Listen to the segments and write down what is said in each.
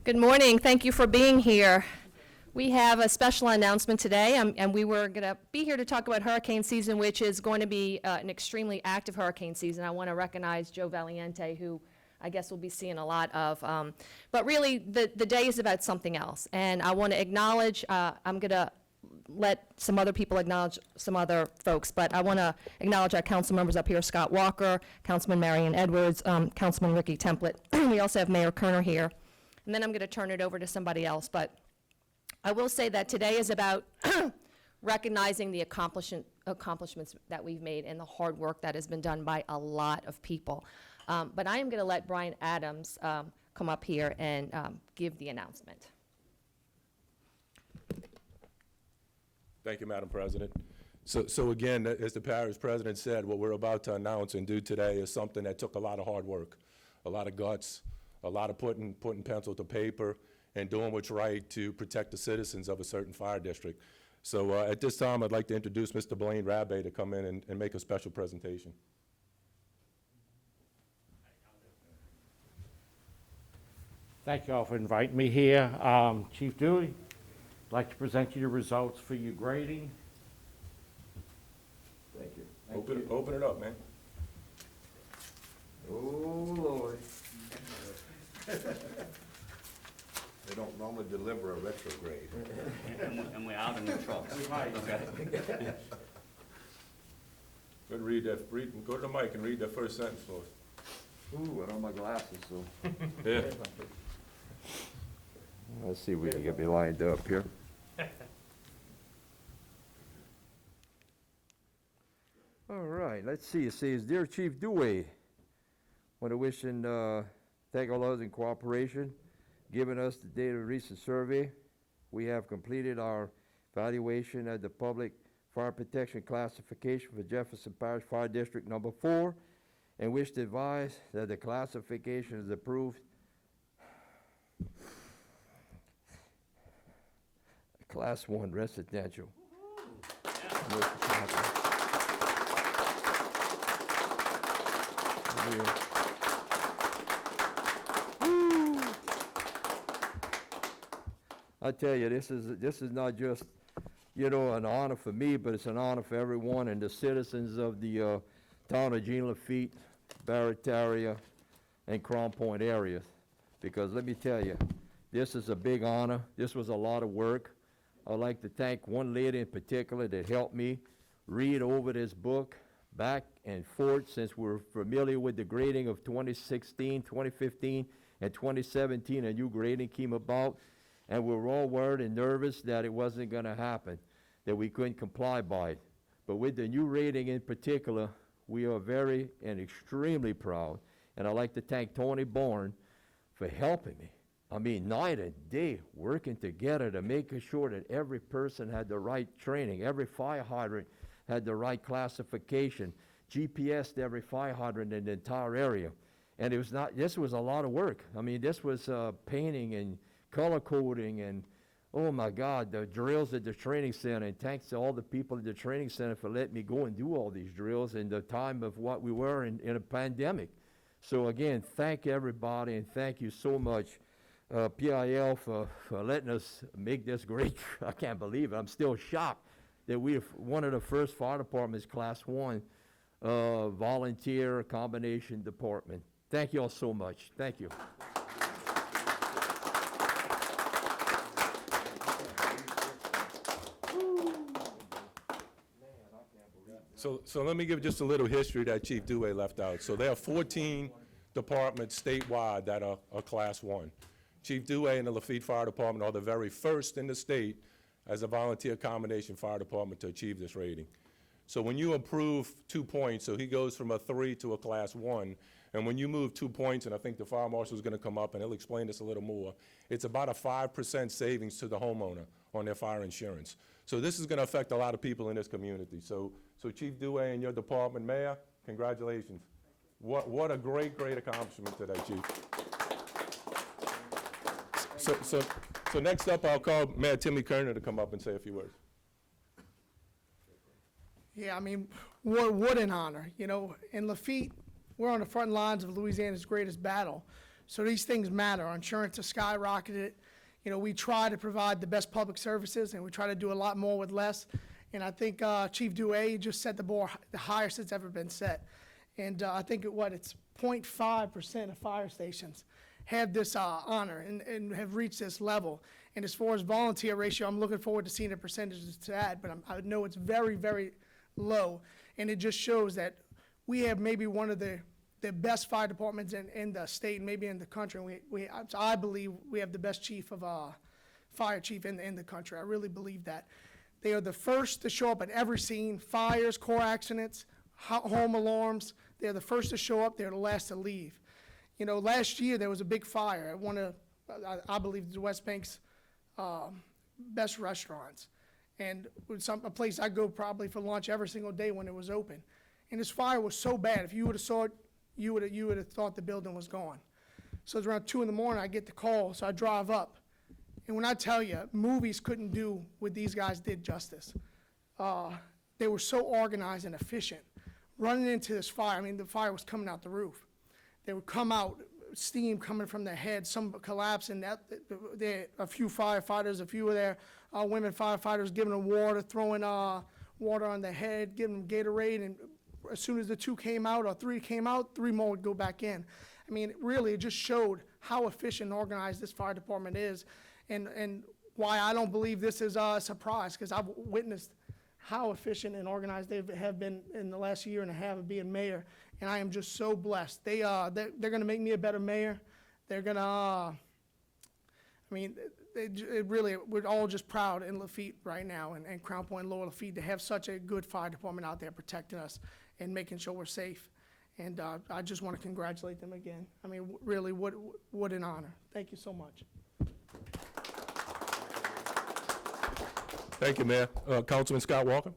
Good morning. Thank you for being here. We have a special announcement today, and we were going to be here to talk about hurricane season, which is going to be an extremely active hurricane season. I want to recognize Joe Valiente, who I guess we'll be seeing a lot of. But really, the day is about something else. And I want to acknowledge, I'm going to let some other people acknowledge some other folks, but I want to acknowledge our council members up here, Scott Walker, Councilman Marion Edwards, Councilman Ricky Templett. We also have Mayor Kerner here. And then I'm going to turn it over to somebody else. But I will say that today is about recognizing the accomplishments that we've made and the hard work that has been done by a lot of people. But I am going to let Brian Adams come up here and give the announcement. Thank you, Madam President. So again, as the parish president said, what we're about to announce and do today is something that took a lot of hard work, a lot of guts, a lot of putting pencil to paper and doing what's right to protect the citizens of a certain fire district. So at this time, I'd like to introduce Mr. Blaine Rabbe to come in and make a special presentation. Thank you all for inviting me here. Chief Dewey, I'd like to present you the results for your grading. Thank you. Open it up, man. Oh, Lord. They don't normally deliver a retrograde. And we're out in the truck. Okay. Good, go to the mic and read that first sentence for us. Ooh, I don't have my glasses, so. Yeah. Let's see if we can get me lined up here. All right, let's see. It says, Dear Chief Dewey, want to wish and thank all those in cooperation, giving us the data of recent survey. We have completed our evaluation of the public fire protection classification for Jefferson Parish Fire District Number 4, and wish to advise that the classification is approved. Class 1 residential. I tell you, this is not just, an honor for me, but it's an honor for everyone and the citizens of the town of Jean Lafitte, Barataria, and Crown Point areas. Because let me tell you, this is a big honor. This was a lot of work. I'd like to thank one lady in particular that helped me read over this book back and forth since we're familiar with the grading of 2016, 2015, and 2017. A new grading came about, and we were all worried and nervous that it wasn't going to happen, that we couldn't comply by it. But with the new rating in particular, we are very and extremely proud. And I'd like to thank Tony Bourne for helping me. I mean, night and day, working together to make sure that every person had the right training, every fire hydrant had the right classification, GPS'd every fire hydrant in the entire area. And this was a lot of work. I mean, this was painting and color coding and, oh my God, the drills at the training center. And thanks to all the people at the training center for letting me go and do all these drills in the time of what we were in a pandemic. So again, thank everybody and thank you so much. PIL for letting us make this great. I can't believe it. I'm still shocked that we're one of the first fire departments, Class 1, volunteer combination department. Thank you all so much. Thank you. So let me give just a little history that Chief Dewey left out. So there are 14 departments statewide that are Class 1. Chief Dewey and the Lafitte Fire Department are the very first in the state as a volunteer combination fire department to achieve this rating. So when you improve 2 points, so he goes from a 3 to a Class 1, and when you move 2 points, and I think the fire marshal is going to come up and he'll explain this a little more, it's about a 5% savings to the homeowner on their fire insurance. So this is going to affect a lot of people in this community. So Chief Dewey and your department, Mayor, congratulations. What a great accomplishment today, Chief. So next up, I'll call Mayor Timmy Kerner to come up and say a few words. Yeah, I mean, what an honor. In Lafitte, we're on the front lines of Louisiana's greatest battle. So these things matter. Our insurance has skyrocketed. You know, we try to provide the best public services, and we try to do a lot more with less. And I think Chief Douay just set the bar the highest it's ever been set. And I think it's 0.5% of fire stations have this honor and have reached this level. And as far as volunteer ratio, I'm looking forward to seeing the percentages to that, but I know it's very, very low. And it just shows that we have maybe one of the best fire departments in the state and maybe in the country. I believe we have the best fire chief in the country. I really believe that. They are the first to show up at every scene: fires, car accidents, home alarms. They're the first to show up. They're the last to leave. You know, last year there was a big fire at one of, I believe, the West Bank's best restaurants. And it was a place I go probably for lunch every single day when it was open. And this fire was so bad, if you would have saw it, you would have thought the building was gone. So it was around 2 in the morning, I get the call, so I drive up. And when I tell you, movies couldn't do what these guys did justice. They were so organized and efficient. Running into this fire, I mean, the fire was coming out the roof. They would come out, steam coming from their heads, some collapsing. A few firefighters, a few of their women firefighters giving them water, throwing water on their head, giving them Gatorade, and as soon as the 2 came out or 3 came out, 3 more would go back in. I mean, really, it just showed how efficient and organized this fire department is, and why I don't believe this is a surprise, because I've witnessed how efficient and organized they have been in the last year and a half of being mayor, and I am just so blessed. They're going to make me a better mayor. They're going to, I mean, we're all just proud in Lafitte right now, and Crown Point, Lower Lafitte, to have such a good fire department out there protecting us and making sure we're safe. And I just want to congratulate them again. I mean, really, what an honor. Thank you so much. Thank you, Mayor. Councilman Scott Walker?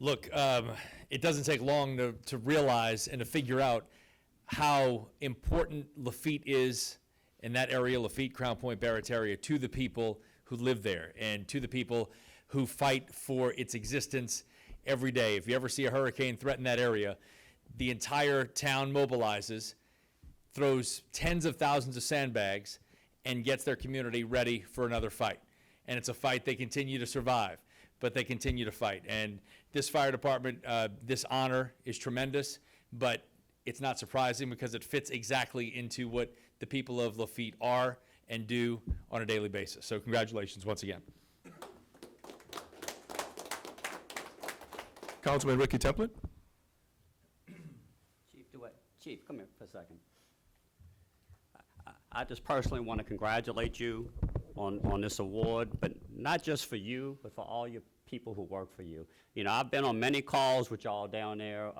Look, it doesn't take long to realize and to figure out how important Lafitte is in that area, Lafitte, Crown Point, Barataria, to the people who live there and to the people who fight for its existence every day. If you ever see a hurricane threaten that area, the entire town mobilizes, throws tens of thousands of sandbags, and gets their community ready for another fight. And it's a fight they continue to survive, but they continue to fight. And this fire department, this honor is tremendous, but it's not surprising because it fits exactly into what the people of Lafitte are and do on a daily basis. So congratulations once again. Councilman Ricky Templin? Chief Douay, Chief, come here for a second. I just personally want to congratulate you on this award, but not just for you, but for all your people who work for you. You know, I've been on many calls with y'all down there,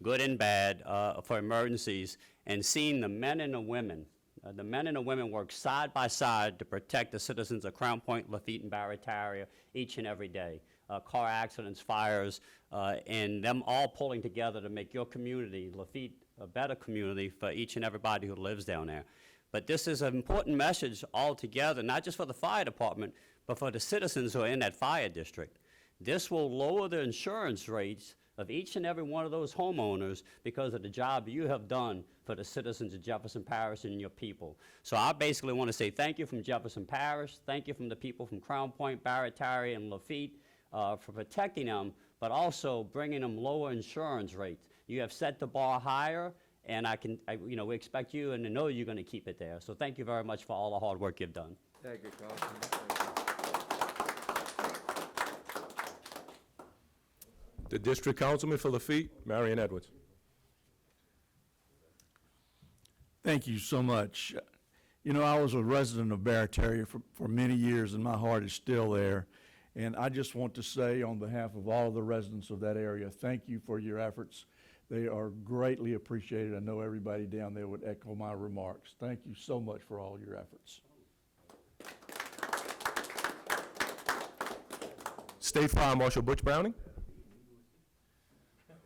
good and bad, for emergencies, and seeing the men and the women. The men and the women work side by side to protect the citizens of Crown Point, Lafitte, and Barataria each and every day. Car accidents, fires, and them all pulling together to make your community, Lafitte, a better community for each and everybody who lives down there. But this is an important message altogether, not just for the fire department, but for the citizens who are in that fire district. This will lower the insurance rates of each and every one of those homeowners because of the job you have done for the citizens of Jefferson Parish and your people. So I basically want to say thank you from Jefferson Parish, thank you from the people from Crown Point, Barataria, and Lafitte for protecting them, but also bringing them lower insurance rates. You have set the bar higher, and we expect you and to know you're going to keep it there. So thank you very much for all the hard work you've done. Thank you, Councilman. The District Councilman for Lafitte, Marion Edwards. Thank you so much. You know, I was a resident of Barataria for many years, and my heart is still there. And I just want to say on behalf of all of the residents of that area, thank you for your efforts. They are greatly appreciated. I know everybody down there would echo my remarks. Thank you so much for all your efforts. State Fire Marshal Butch Browning.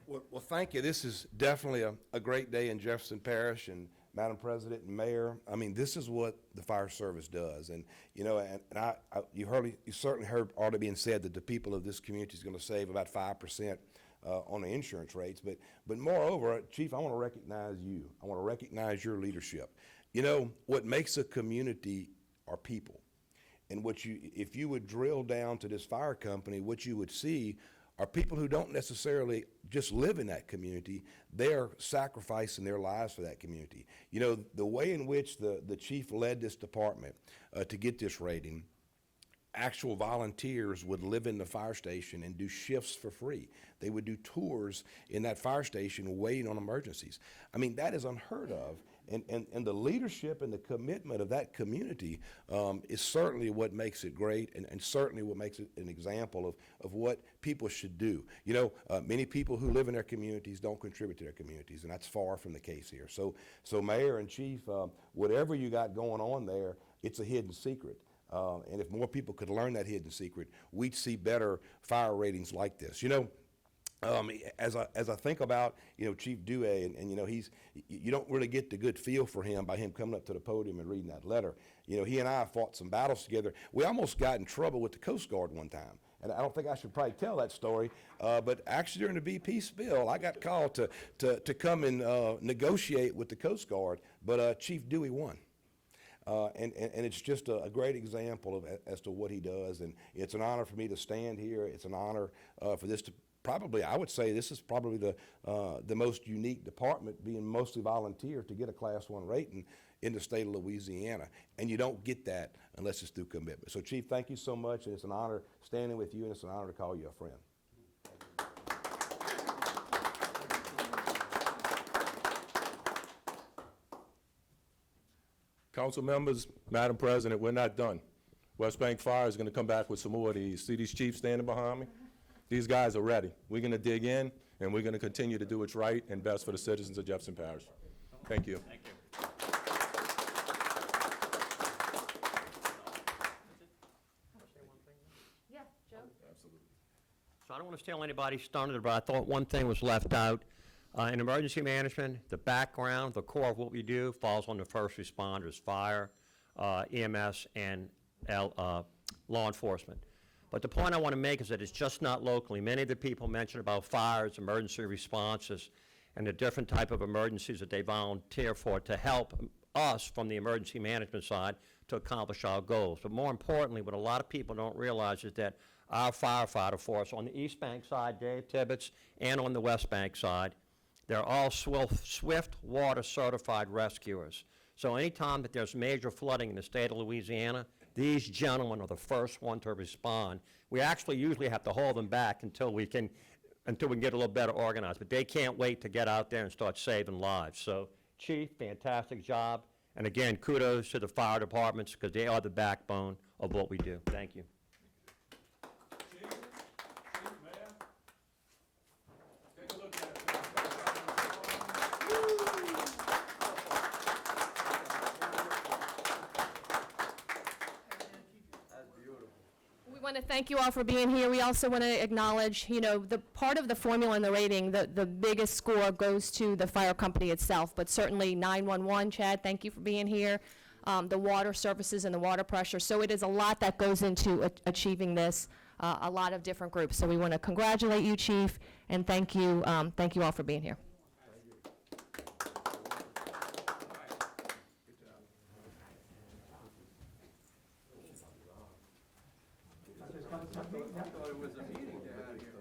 Well, thank you. This is definitely a great day in Jefferson Parish, and Madam President and Mayor. I mean, this is what the fire service does, and you know, you certainly heard already being said that the people of this community is going to save about 5% on the insurance rates. But moreover, Chief, I want to recognize you. I want to recognize your leadership. You know, what makes a community are people. And if you would drill down to this fire company, what you would see are people who don't necessarily just live in that community. They're sacrificing their lives for that community. You know, the way in which the chief led this department to get this rating, actual volunteers would live in the fire station and do shifts for free. They would do tours in that fire station waiting on emergencies. I mean, that is unheard of. And the leadership and the commitment of that community is certainly what makes it great, and certainly what makes it an example of what people should do. You know, many people who live in their communities don't contribute to their communities, and that's far from the case here. So Mayor and Chief, whatever you got going on there, it's a hidden secret. And if more people could learn that hidden secret, we'd see better fire ratings like this. You know, as I think about, you know, Chief Dewey, and you know, you don't really get the good feel for him by him coming up to the podium and reading that letter. You know, he and I fought some battles together. We almost got in trouble with the Coast Guard one time. And I don't think I should probably tell that story, but actually during the BP spill, I got called to come and negotiate with the Coast Guard, but Chief Dewey won. And it's just a great example as to what he does, and it's an honor for me to stand here. It's an honor for this to probably, I would say, this is probably the most unique department, being mostly volunteer, to get a Class 1 rating in the state of Louisiana, and you don't get that unless it's through commitment. So, Chief, thank you so much, and it's an honor standing with you, and it's an honor to call you a friend. Council members, Madam President, we're not done. West Bank Fire is going to come back with some more of these. See these chiefs standing behind me? These guys are ready. We're going to dig in, and we're going to continue to do what's right and best for the citizens of Jefferson Parish. Thank you. Thank you. Yeah, Joe? So I don't want to steal anybody's thunder, but I thought one thing was left out. In emergency management, the background, the core of what we do falls on the first responders, fire, EMS, and law enforcement. But the point I want to make is that it's just not locally. Many of the people mentioned about fires, emergency responses, and the different type of emergencies that they volunteer for to help us from the emergency management side to accomplish our goals. But more importantly, what a lot of people don't realize is that our firefighter force on the East Bank side, Dave Tibbetts, and on the West Bank side, they're all swift water certified rescuers. So anytime that there's major flooding in the state of Louisiana, these gentlemen are the first one to respond. We actually usually have to hold them back until we can get a little better organized. But they can't wait to get out there and start saving lives. So, Chief, fantastic job. And again, kudos to the fire departments, because they are the backbone of what we do. Thank you. We want to thank you all for being here. We also want to acknowledge, you know, the part of the formula and the rating, the biggest score goes to the fire company itself, but certainly 911, Chad, thank you for being here, the water services and the water pressure. So it is a lot that goes into achieving this, a lot of different groups. So we want to congratulate you, Chief, and thank you all for being here. I thought it was a meeting they had here.